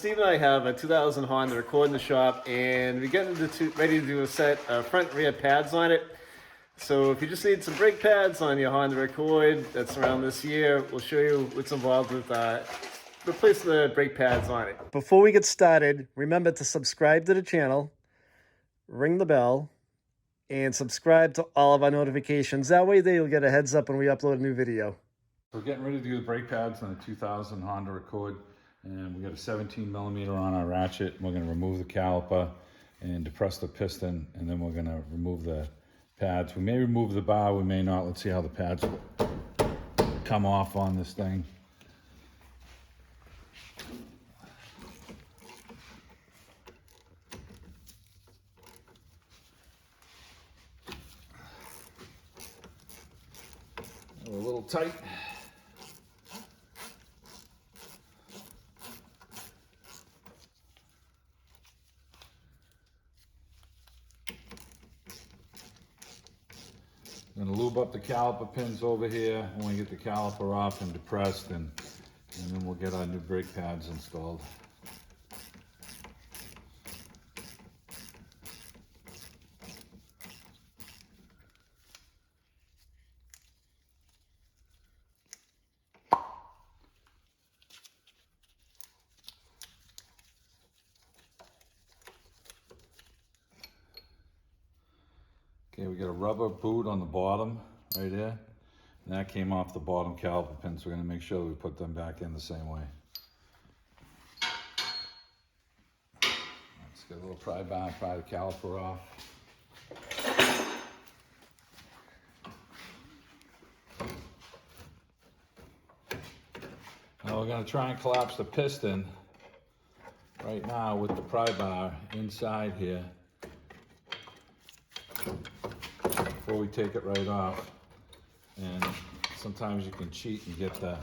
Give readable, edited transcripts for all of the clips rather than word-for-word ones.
Steve and I have a 2000 Honda Accord in the shop, and we're getting ready to do a set of front and rear pads on it. So if you just need some brake pads on your Honda Accord that's around this year, we'll show you what's involved with replacing the brake pads on it. Before we get started, remember to subscribe to the channel, ring the bell, and subscribe to all of our notifications. That way you'll get a heads up when we upload a new video. We're getting ready to do the brake pads on the 2000 Honda Accord, and we got a 17 millimeter on our ratchet. We're going to remove the caliper and depress the piston, and then we're going to remove the pads. We may remove the bar, we may not. Let's see how the pads come off on this thing. We're a little tight. I'm going to lube up the caliper pins over here when we get the caliper off and depressed, and then we'll get our new brake pads installed. Okay, we got a rubber boot on the bottom right here, and that came off the bottom caliper pin, so we're going to make sure that we put them back in the same way. Let's get a little pry bar, pry the caliper off. Now we're going to try and collapse the piston right now with the pry bar inside here before we take it right off. And sometimes you can cheat and get the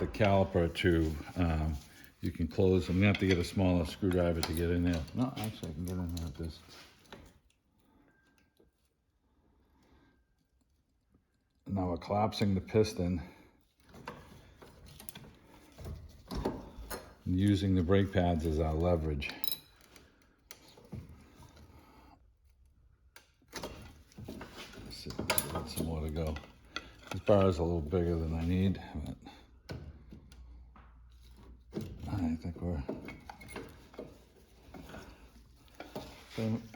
caliper to, you can close. I'm gonna have to get a smaller screwdriver to get in there. No, actually I can get in there with this. Now we're collapsing the piston and using the brake pads as our leverage. Some more to go. This bar is a little bigger than I need, but I think we're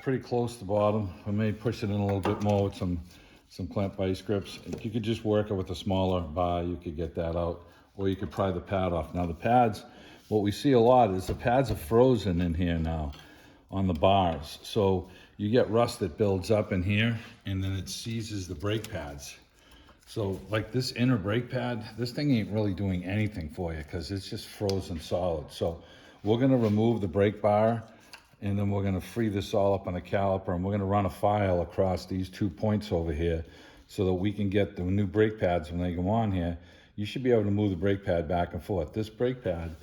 pretty close to the bottom. I may push it in a little bit more with some clamp vice grips. If you could just work it with a smaller bar, you could get that out, or you could pry the pad off. Now the pads, what we see a lot is the pads are frozen in here now on the bars. So you get rust that builds up in here, and then it seizes the brake pads. So like this inner brake pad, this thing ain't really doing anything for you because it's just frozen solid. So we're gonna remove the brake bar, and then we're gonna free this all up on the caliper, and we're gonna run a file across these 2 points over here so that we can get the new brake pads when they go on here. You should be able to move the brake pad back and forth. This brake pad,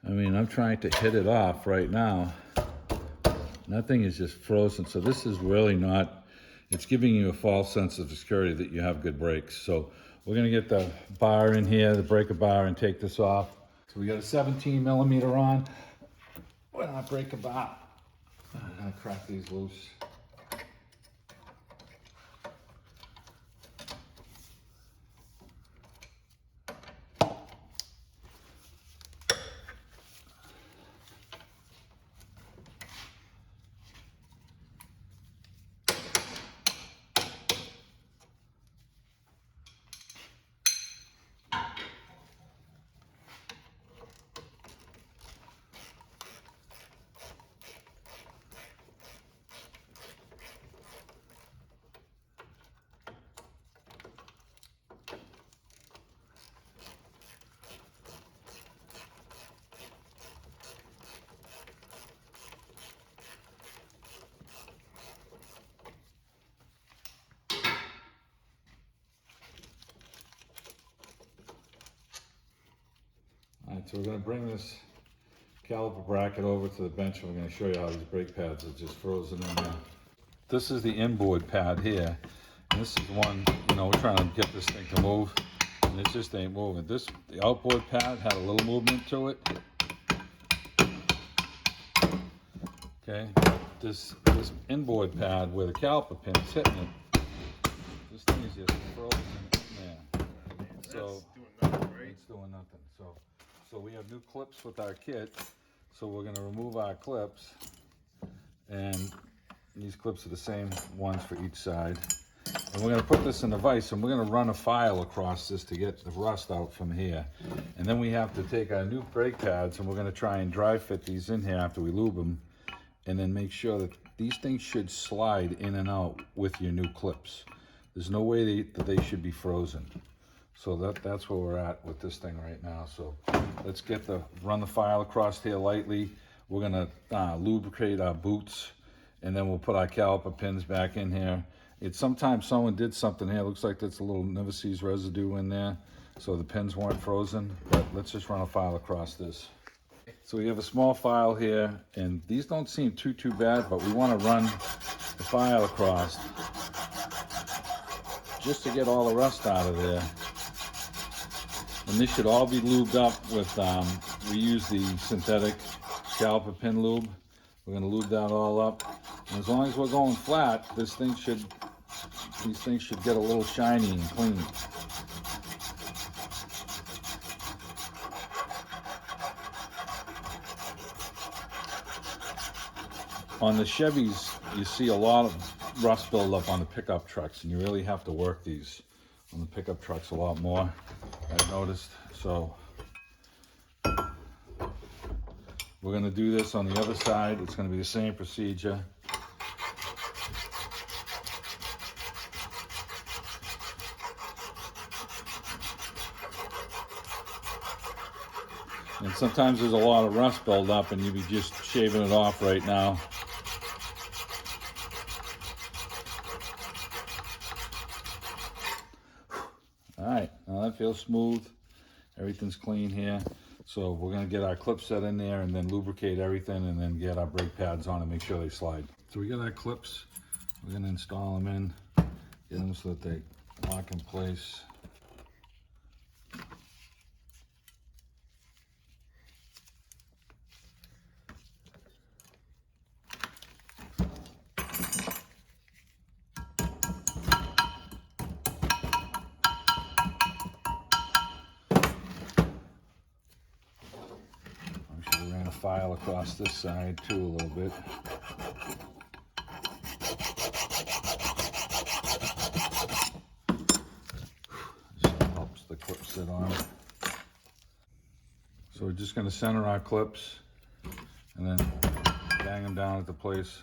I mean, I'm trying to hit it off right now. That thing is just frozen, so this is really not, it's giving you a false sense of security that you have good brakes. So we're gonna get the bar in here, the breaker bar, and take this off. So we got a 17 millimeter on. We're not break a bar. I'm gonna crack these loose. All right, so we're going to bring this caliper bracket over to the bench, and we're going to show you how these brake pads are just frozen in there. This is the inboard pad here, and this is one, you know, we're trying to get this thing to move, and it just ain't moving. The outboard pad had a little movement to it, Okay, this inboard pad where the caliper pin is hitting it, this thing is just frozen in there. So it's doing nothing. So we have new clips with our kit. So we're going to remove our clips, and these clips are the same ones for each side. And we're going to put this in the vise, and we're going to run a file across this to get the rust out from here. And then we have to take our new brake pads, and we're going to try and dry fit these in here after we lube them, and then make sure that these things should slide in and out with your new clips. There's no way that they should be frozen. So that's where we're at with this thing right now. So let's run the file across here lightly. We're going to lubricate our boots, and then we'll put our caliper pins back in here. Sometimes someone did something here. Looks like that's a little never sees residue in there, so the pins weren't frozen. But let's just run a file across this. So we have a small file here, and these don't seem too bad, but we want to run the file across just to get all the rust out of there. And this should all be lubed up with, we use the synthetic caliper pin lube. We're going to lube that all up. And as long as we're going flat, these things should get a little shiny and clean. On the Chevys, you see a lot of rust buildup on the pickup trucks, and you really have to work these on the pickup trucks a lot more, I've noticed. So we're going to do this on the other side. It's going to be the same procedure. And sometimes there's a lot of rust buildup, and you'll be just shaving it off right now. All right, now that feels smooth. Everything's clean here. So we're gonna get our clip set in there and then lubricate everything, and then get our brake pads on and make sure they slide. So we got our clips. We're gonna install them in, get them so that they lock in place. We ran a file across this side too a little bit. This helps the clip sit on. So we're just going to center our clips and then bang them down at the place.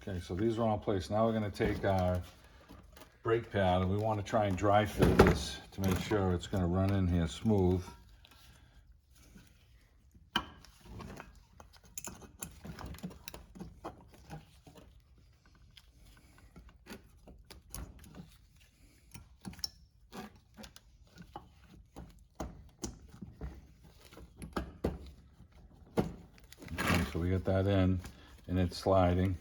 Okay, so these are all in place. Now we're going to take our brake pad, and we want to try and dry fit this to make sure it's going to run in here smooth. Okay, so we get that in, and it's sliding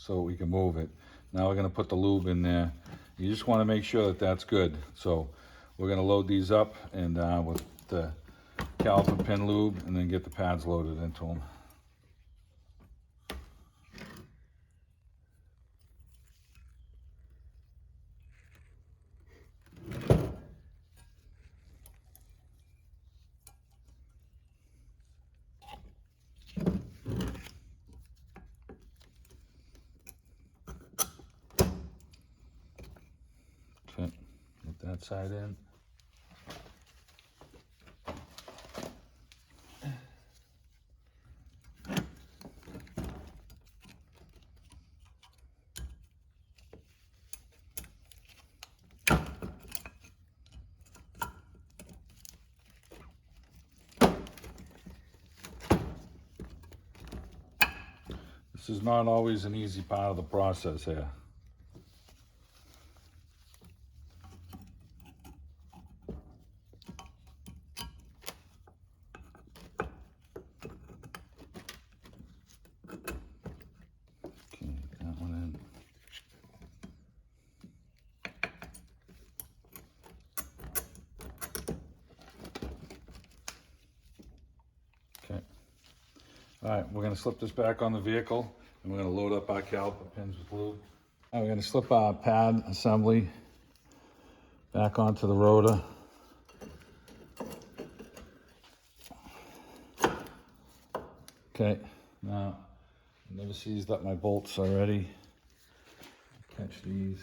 so we can move it. Now we're going to put the lube in there. You just want to make sure that that's good. So we're going to load these up and with the caliper pin lube, and then get the pads loaded into them. Okay, get that side in. This is not always an easy part of the process here. Okay, get that one in. All right, we're gonna slip this back on the vehicle and we're gonna load up our caliper pins with lube. All right, we're gonna slip our pad assembly back onto the rotor. Okay, now, I never seized up my bolts already. Catch these.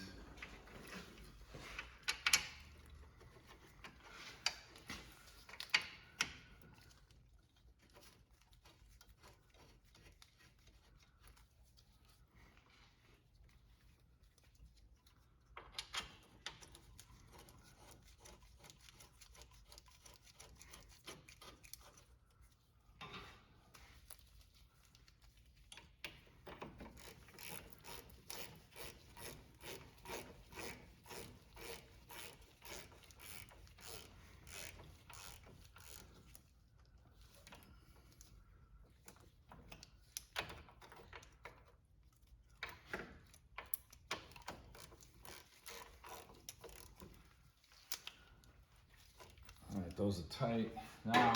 All right, those are tight. Now,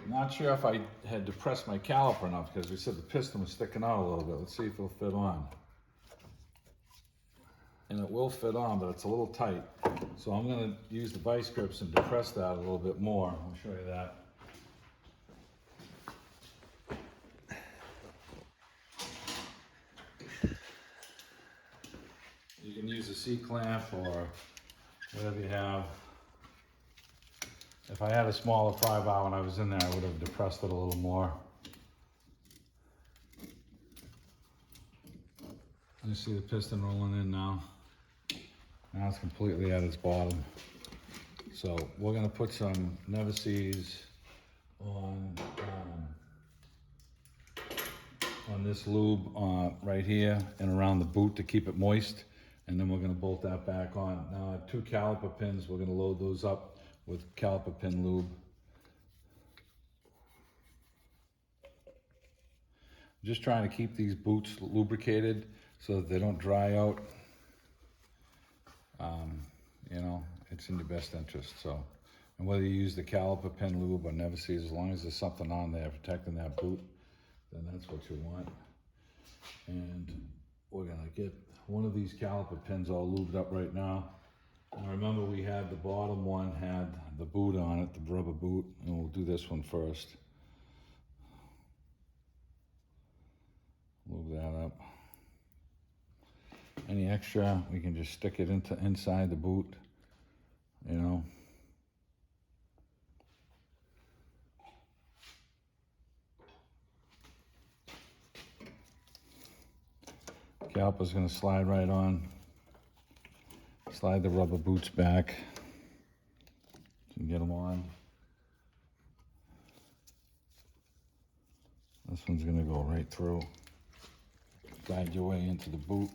I'm not sure if I had depressed my caliper enough because we said the piston was sticking out a little bit. Let's see if it'll fit on. And it will fit on, but it's a little tight. So I'm gonna use the vice grips and depress that a little bit more. I'll show you that. You can use a C-clamp or whatever you have. If I had a smaller pry bar when I was in there, I would have depressed it a little more. You see the piston rolling in now. Now it's completely at its bottom. So we're gonna put some never seize on this lube right here and around the boot to keep it moist. And then we're gonna bolt that back on. Now I have 2 caliper pins. We're gonna load those up with caliper pin lube. I'm just trying to keep these boots lubricated so that they don't dry out. You know, it's in your best interest. So, and whether you use the caliper pin lube or never seize, as long as there's something on there protecting that boot, then that's what you want. And we're gonna get one of these caliper pins all lubed up right now. And remember, we had the bottom one had the boot on it, the rubber boot, and we'll do this one first. Lube that up. Any extra, we can just stick it inside the boot, you know. Caliper's gonna slide right on. Slide the rubber boots back. So you can get them on. This one's gonna go right through. Guide your way into the boot.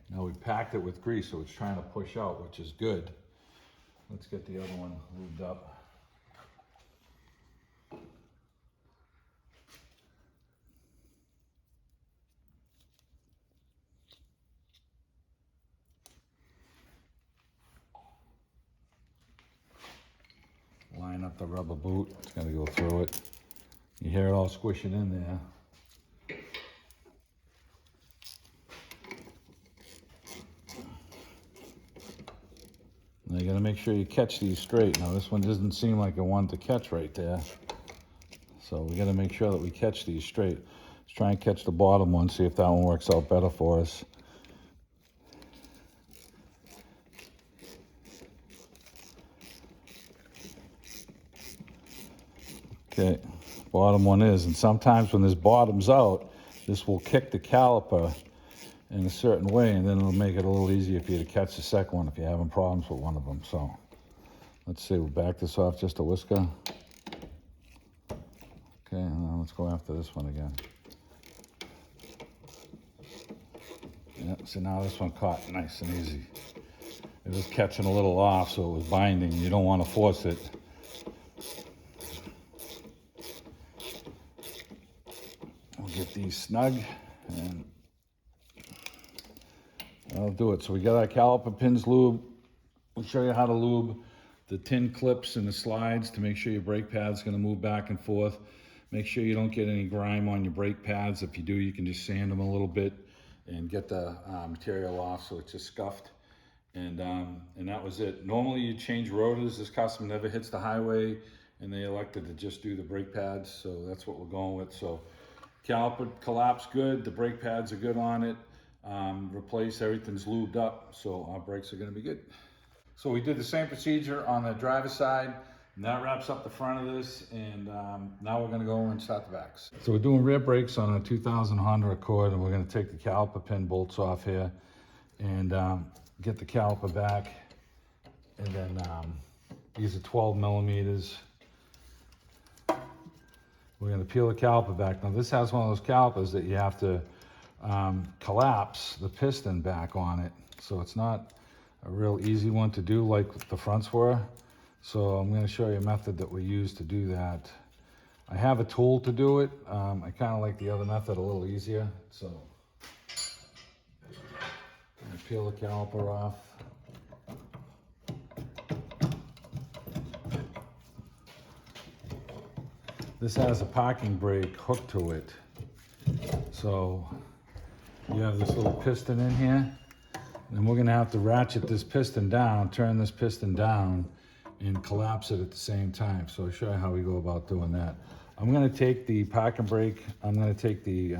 Now we packed it with grease, so it's trying to push out, which is good. Let's get the other one lubed up. Line up the rubber boot, it's gonna go through it. You hear it all squishing in there. Now you gotta make sure you catch these straight. Now this one doesn't seem like it wanted to catch right there. So we gotta make sure that we catch these straight. Let's try and catch the bottom one, see if that one works out better for us. Okay, bottom one is, and sometimes when this bottoms out, this will kick the caliper in a certain way, and then it'll make it a little easier for you to catch the second one if you're having problems with one of them. So let's see, we'll back this off just a whisker. Okay, and now let's go after this one again. Yeah, so now this one caught nice and easy. It was catching a little off, so it was binding. You don't want to force it. We'll get these snug, and that'll do it. So we got our caliper pins lube. We'll show you how to lube the tin clips and the slides to make sure your brake pad's gonna move back and forth. Make sure you don't get any grime on your brake pads. If you do, you can just sand them a little bit and get the material off so it's just scuffed. And that was it. Normally you change rotors. This customer never hits the highway, and they elected to just do the brake pads, so that's what we're going with. So caliper collapsed good, the brake pads are good on it, replace, everything's lubed up, so our brakes are gonna be good. So we did the same procedure on the driver's side, and that wraps up the front of this, and now we're gonna go and start the backs. So we're doing rear brakes on a 2000 Honda Accord, and we're gonna take the caliper pin bolts off here and get the caliper back, and then these are 12 millimeters. We're gonna peel the caliper back. Now this has one of those calipers that you have to collapse the piston back on it. So it's not a real easy one to do like the fronts were. So I'm gonna show you a method that we use to do that. I have a tool to do it. I kinda like the other method a little easier. So I'm gonna peel the caliper off. This has a parking brake hooked to it. So you have this little piston in here, and we're gonna have to ratchet this piston down, turn this piston down, and collapse it at the same time. So I'll show you how we go about doing that. I'm gonna take the parking brake, I'm gonna take the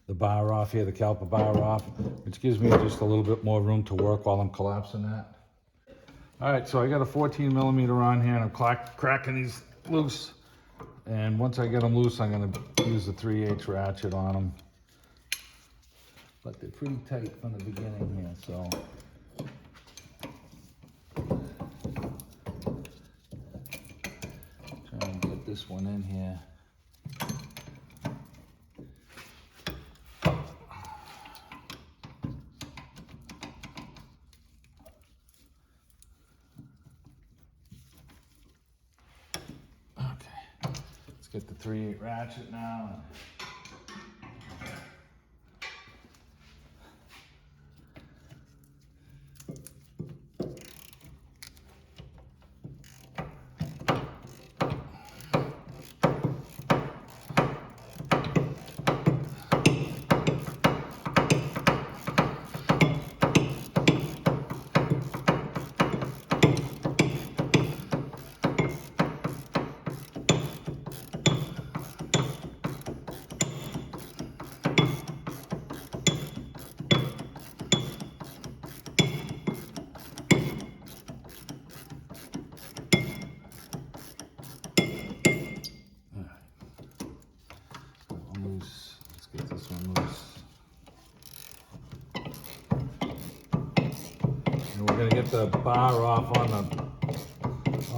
bar off here, the caliper bar off, which gives me just a little bit more room to work while I'm collapsing that. All right, so I got a 14 millimeter on here, and I'm cracking these loose. And once I get them loose, I'm going to use the 3/8 ratchet on them. But they're pretty tight from the beginning here, so. Try and get this one in here. Get the 3/8 ratchet now. Loose. Let's get this one loose. And we're going to get the bar off on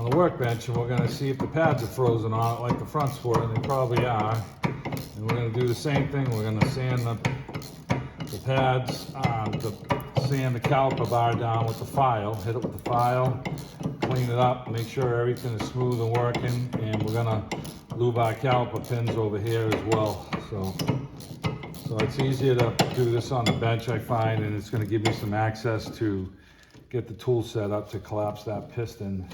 the workbench, and we're going to see if the pads are frozen on it like the fronts were, and they probably are. And we're going to do the same thing. We're going to sand the pads, sand the caliper bar down with the file, hit it with the file, clean it up, make sure everything is smooth and working, and we're going to lube our caliper pins over here as well. So it's easier to do this on the bench, I find, and it's going to give me some access to get the tool set up to collapse that piston.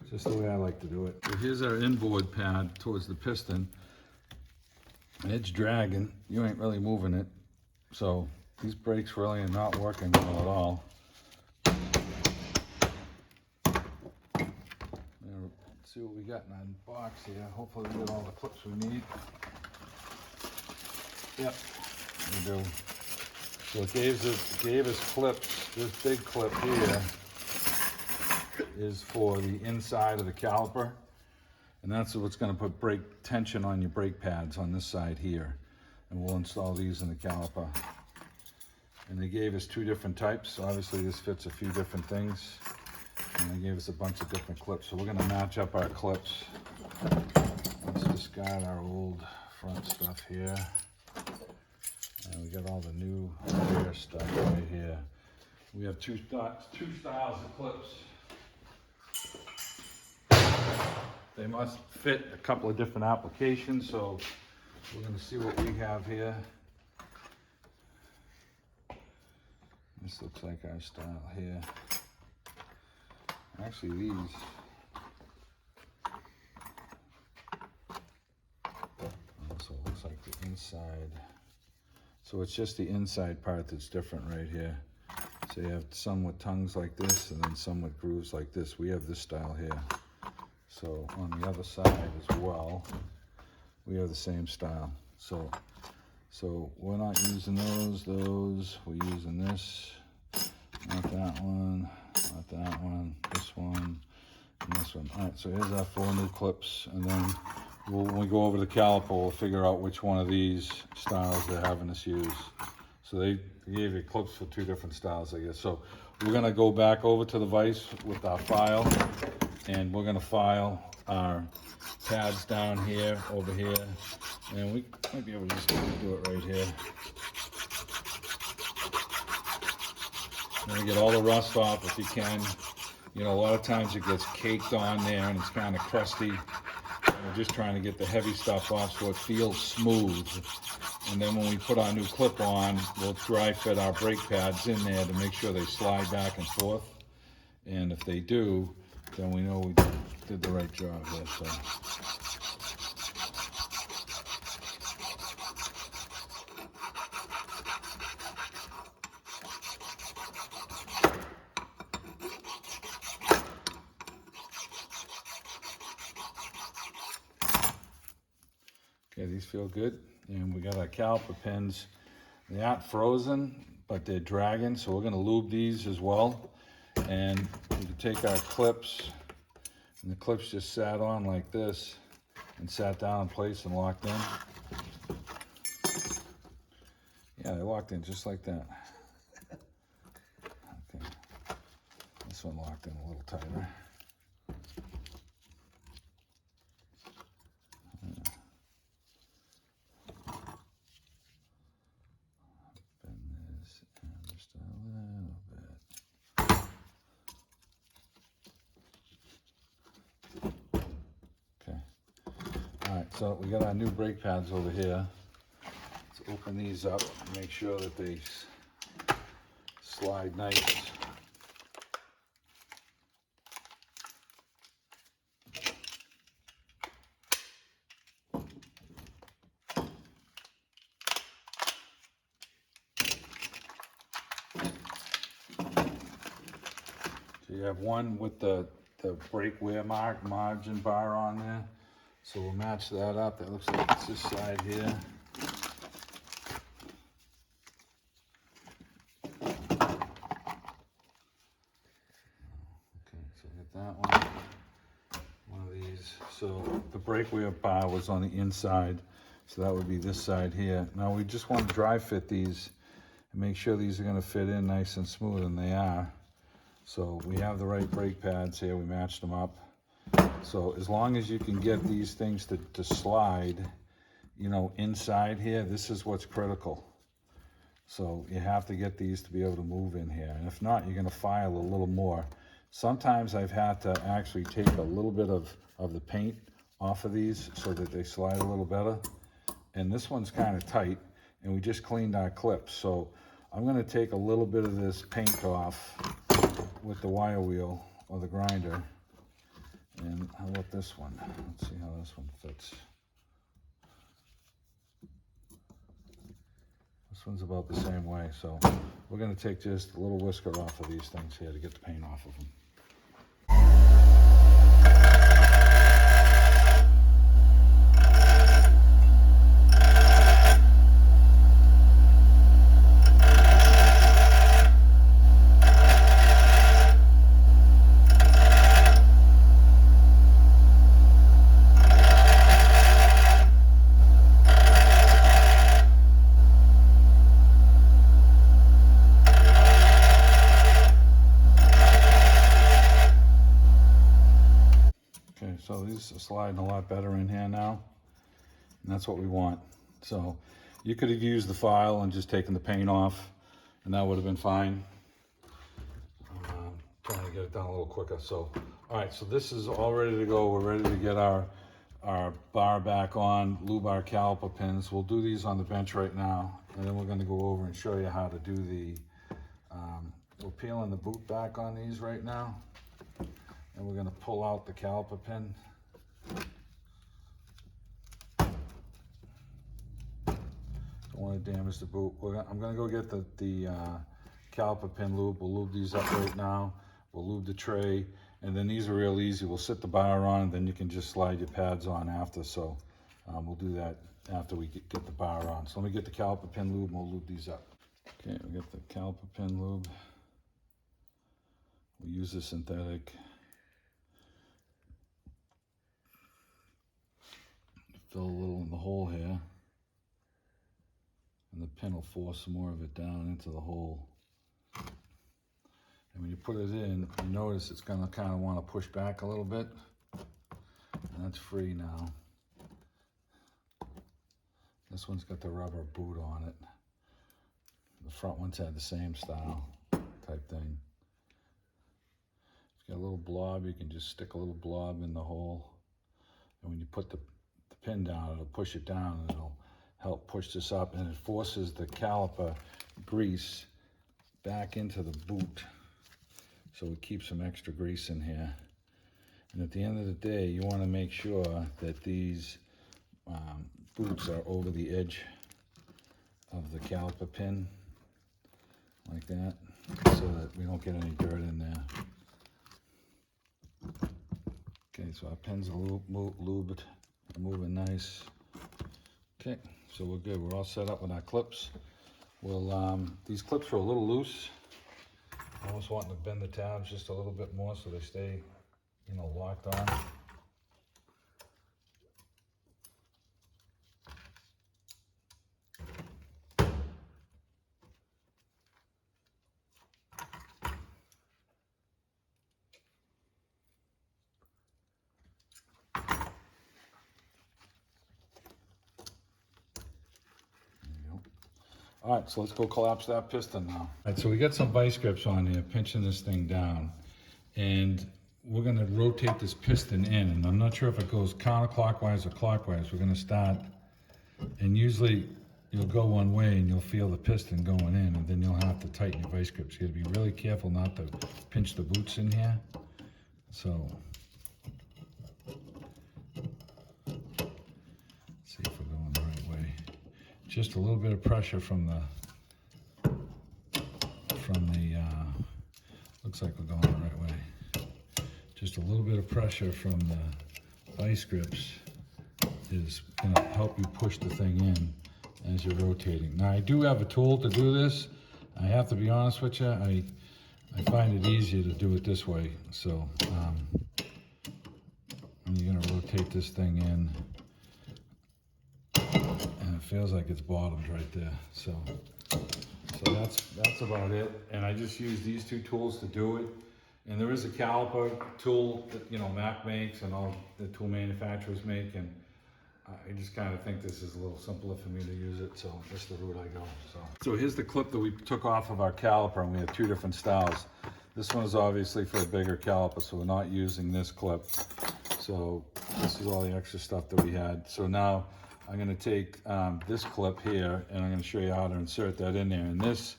Just the way I like to do it. So here's our inboard pad towards the piston. It's dragging. You ain't really moving it. So these brakes really are not working well at all. See what we got in that box here. Hopefully we get all the clips we need. Yep, we do. So it gave us clips. This big clip here is for the inside of the caliper, and that's what's going to put brake tension on your brake pads on this side here. And we'll install these in the caliper. And they gave us 2 different types, so obviously this fits a few different things. And they gave us a bunch of different clips, so we're going to match up our clips. Let's discard our old front stuff here. And we got all the new rear stuff right here. We have two styles of clips. They must fit a couple of different applications, so we're going to see what we have here. This looks like our style here. Actually, these. So it looks like the inside. So it's just the inside part that's different right here. So you have some with tongues like this and then some with grooves like this. We have this style here. So on the other side as well, we have the same style. So we're not using those, we're using this, not that one, not that one, this one, and this one. All right, so here's our 4 new clips, and then when we go over the caliper, we'll figure out which one of these styles they're having us use. So they gave you clips for 2 different styles, I guess. So we're gonna go back over to the vise with our file, and we're gonna file our pads down here, over here, and we might be able to just do it right here. And get all the rust off if you can. You know, a lot of times it gets caked on there and it's kind of crusty. We're just trying to get the heavy stuff off so it feels smooth. And then when we put our new clip on, we'll dry fit our brake pads in there to make sure they slide back and forth. And if they do, then we know we did the right job there. So. Okay, these feel good. And we got our caliper pins. They aren't frozen, but they're dragging, so we're gonna lube these as well. And we can take our clips, and the clips just sat on like this, and sat down in place and locked in. Yeah, they locked in just like that. Okay, this one locked in a little tighter. So we got our new brake pads over here. Let's open these up and make sure that they slide nice. So you have one with the brake wear margin bar on there. So we'll match that up. That looks like it's this side here. Okay, so I got that one of these. So the brake wear bar was on the inside, so that would be this side here. Now we just want to dry fit these and make sure these are going to fit in nice and smooth, and they are. So we have the right brake pads here. We matched them up. So as long as you can get these things to slide, you know, inside here, this is what's critical. So you have to get these to be able to move in here. And if not, you're gonna file a little more. Sometimes I've had to actually take a little bit of the paint off of these so that they slide a little better. And this one's kind of tight, and we just cleaned our clips. So I'm gonna take a little bit of this paint off with the wire wheel or the grinder. And how about this one? Let's see how this one fits. This one's about the same way, so we're going to take just a little whisker off of these things here to get the paint off of them. So these are sliding a lot better in here now, and that's what we want. So you could have used the file and just taken the paint off, and that would have been fine. Trying to get it done a little quicker. So, all right, so this is all ready to go. We're ready to get our bar back on, lube our caliper pins. We'll do these on the bench right now, and then we're going to go over and show you how to do the, we're peeling the boot back on these right now. and we're going to pull out the caliper pin. Don't want to damage the boot. I'm going to go get the caliper pin lube. We'll lube these up right now. We'll lube the tray, and then these are real easy. We'll sit the bar on, then you can just slide your pads on after. So we'll do that after we get the bar on. So let me get the caliper pin lube and we'll lube these up. Okay, we got the caliper pin lube. We use the synthetic. Fill a little in the hole here. And the pin will force some more of it down into the hole. And when you put it in, you notice it's gonna kind of want to push back a little bit. And that's free now. This one's got the rubber boot on it. The front ones had the same style type thing. If you got a little blob, you can just stick a little blob in the hole. And when you put the pin down, it'll push it down and it'll help push this up, and it forces the caliper grease back into the boot. So it keeps some extra grease in here. And at the end of the day, you want to make sure that these boots are over the edge of the caliper pin, like that, so that we don't get any dirt in there. Okay, so our pins are lubed, moving nice. Okay, so we're good. We're all set up with our clips. These clips are a little loose. I almost want to bend the tabs just a little bit more so they stay, locked on. All right, so let's go collapse that piston now. All right, so we got some vice grips on here, pinching this thing down. And we're gonna rotate this piston in, and I'm not sure if it goes counterclockwise or clockwise. We're gonna start, and usually you'll go one way and you'll feel the piston going in, and then you'll have to tighten your vice grips. You gotta be really careful not to pinch the boots in here. So, let's see if we're going the right way. Just a little bit of pressure from the, looks like we're going the right way. Just a little bit of pressure from the vice grips is gonna help you push the thing in as you're rotating. Now I do have a tool to do this. I have to be honest with you, I find it easier to do it this way. So and you're gonna rotate this thing in, and it feels like it's bottomed right there. So that's about it. And I just use these two tools to do it. And there is a caliper tool that Mac makes and all the tool manufacturers make, and I just kind of think this is a little simpler for me to use it, so that's the route I go. So here's the clip that we took off of our caliper, and we have two different styles. This one is obviously for a bigger caliper, so we're not using this clip. So this is all the extra stuff that we had. So now I'm going to take this clip here, and I'm going to show you how to insert that in there. And this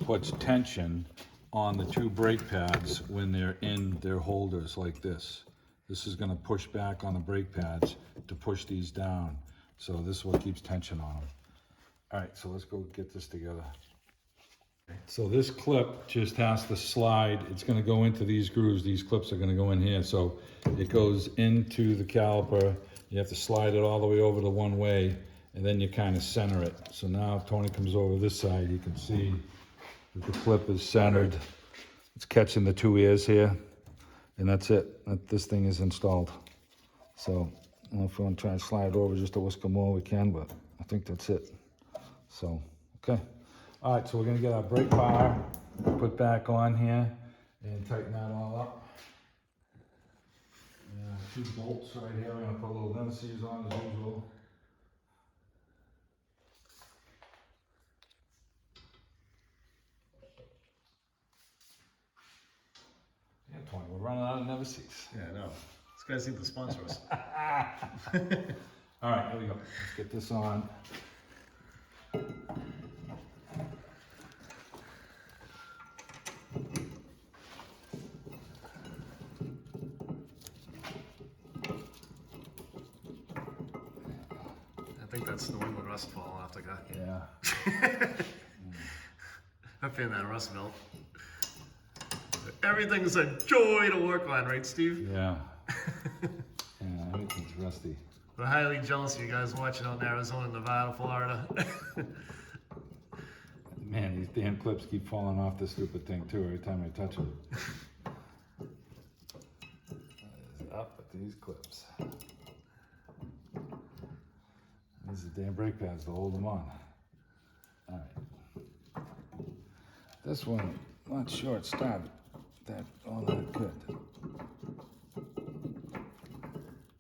puts tension on the two brake pads when they're in their holders like this. This is going to push back on the brake pads to push these down. So this is what keeps tension on them. All right, so let's go get this together. So this clip just has to slide. It's going to go into these grooves. These clips are going to go in here. So it goes into the caliper. You have to slide it all the way over to one way, and then you kind of center it. So now if Tony comes over this side, you can see that the clip is centered. It's catching the two ears here, and that's it. This thing is installed. So I don't know if we want to try and slide it over just a whisker more, we can, but I think that's it. So, okay. All right, so we're gonna get our brake bar put back on here and tighten that all up. Two bolts right here. We're gonna put a little indices on as usual. Yeah, Tony, we're running out of never-sees. Yeah, I know. These guys need to sponsor us. All right, here we go. Let's get this on. that's New England rust falling off the guy. Yeah. I'm feeling that rust melt. Everything's a joy to work on, right, Steve? Yeah. Yeah, everything's rusty. We're highly jealous of you guys watching out in Arizona, Nevada, Florida. Man, these damn clips keep falling off this stupid thing too every time I touch it. What is up with these clips? These are the damn brake pads to hold them on. Alright. This one, not sure it started that all that good.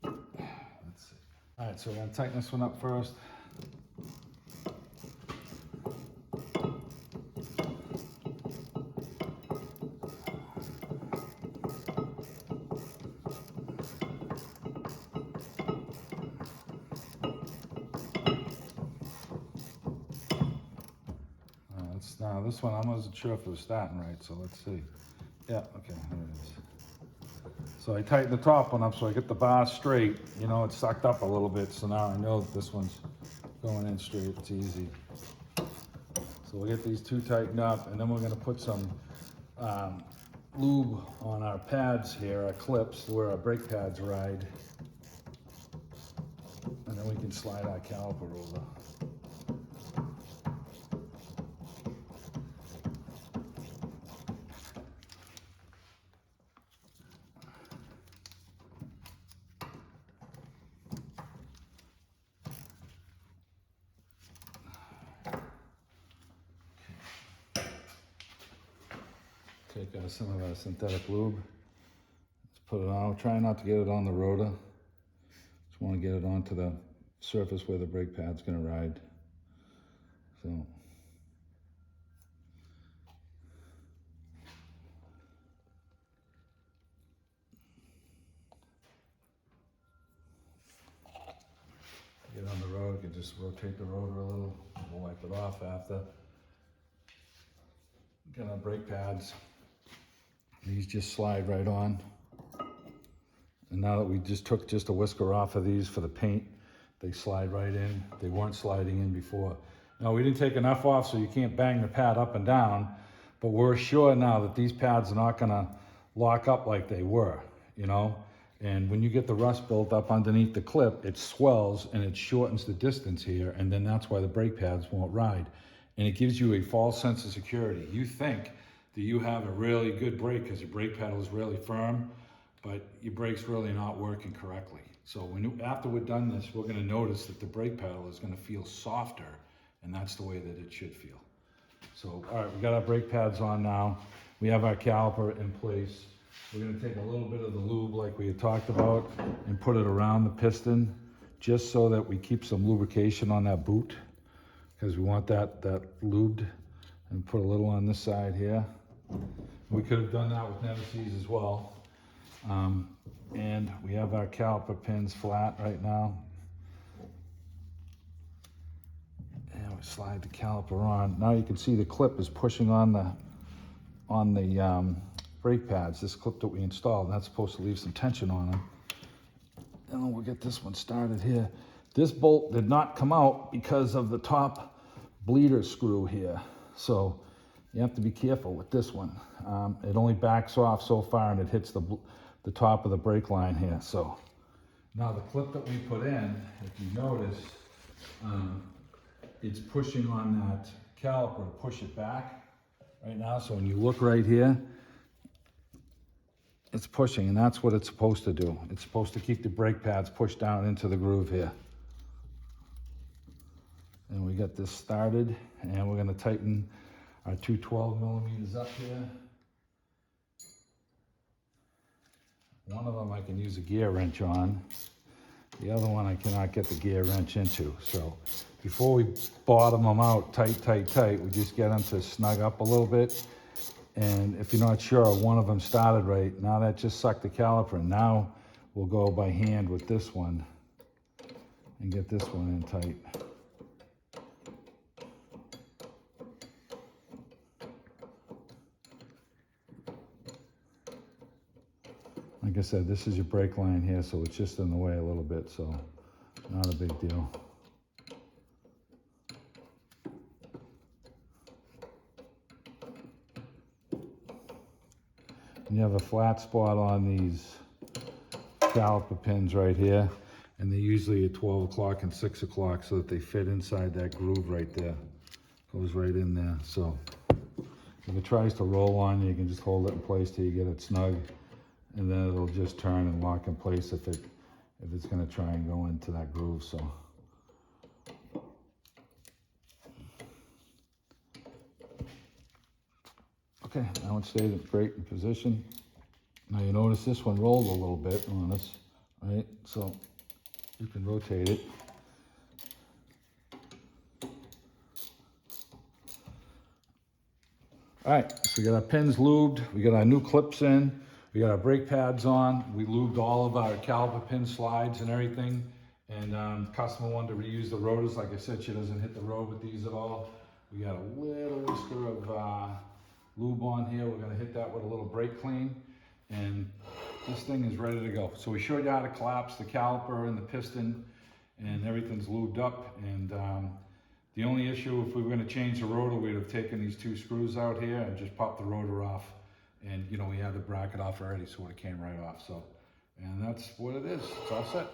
Let's see. Alright, so we're gonna tighten this one up first. Now this one, I wasn't sure if it was starting right, so let's see. Yeah, okay, there it is. So I tightened the top one up so I get the bar straight. You know, it's sucked up a little bit, so now I know that this one's going in straight. It's easy. So we'll get these two tightened up, and then we're gonna put some lube on our pads here, our clips, where our brake pads ride. And then we can slide our caliper over. Take out some of our synthetic lube. Let's put it on. Try not to get it on the rotor. Just want to get it onto the surface where the brake pad's going to ride. So. Get on the rotor, you can just rotate the rotor a little. We'll wipe it off after. Get our brake pads. These just slide right on. And now that we just took just a whisker off of these for the paint, they slide right in. They weren't sliding in before. Now we didn't take enough off so you can't bang the pad up and down, but we're sure now that these pads are not gonna lock up like they were, you know? And when you get the rust built up underneath the clip, it swells and it shortens the distance here, and then that's why the brake pads won't ride. And it gives you a false sense of security. You think that you have a really good brake because your brake pedal is really firm, but your brake's really not working correctly. So after we're done this, we're gonna notice that the brake pedal is gonna feel softer, and that's the way that it should feel. So, all right, we got our brake pads on now. We have our caliper in place. We're gonna take a little bit of the lube like we had talked about and put it around the piston just so that we keep some lubrication on that boot because we want that lubed, and put a little on this side here. We could have done that with Nemesis as well. And we have our caliper pins flat right now. And we slide the caliper on. Now you can see the clip is pushing on the brake pads, this clip that we installed. That's supposed to leave some tension on them. And we'll get this one started here. This bolt did not come out because of the top bleeder screw here. So you have to be careful with this one. It only backs off so far and it hits the top of the brake line here. So now the clip that we put in, if you notice, it's pushing on that caliper to push it back right now. So when you look right here, it's pushing, and that's what it's supposed to do. It's supposed to keep the brake pads pushed down into the groove here. And we got this started, and we're gonna tighten our two 12 millimeters up here. One of them I can use a gear wrench on. The other one I cannot get the gear wrench into. So before we bottom them out tight, we just get them to snug up a little bit. And if you're not sure, one of them started right. Now that just sucked the caliper. Now we'll go by hand with this one and get this one in tight. Like I said, this is your brake line here, so it's just in the way a little bit, so not a big deal. and you have a flat spot on these caliper pins right here, and they're usually at 12 o'clock and 6 o'clock so that they fit inside that groove right there. Goes right in there. So if it tries to roll on you, you can just hold it in place till you get it snug, and then it'll just turn and lock in place if it's going to try and go into that groove. So okay, now it stayed great in position. Now you notice this one rolled a little bit on us, right? So you can rotate it. All right, so we got our pins lubed, we got our new clips in, we got our brake pads on, we lubed all of our caliper pin slides and everything, and customer wanted to reuse the rotors. Like I said, she doesn't hit the road with these at all. We got a little whisker of lube on here. We're gonna hit that with a little brake clean, and this thing is ready to go. So we showed you how to collapse the caliper and the piston, and everything's lubed up. And the only issue, if we were going to change the rotor, we'd have taken these two screws out here and just popped the rotor off. And you know, we had the bracket off already, so it came right off. So, and that's what it is. It's all set.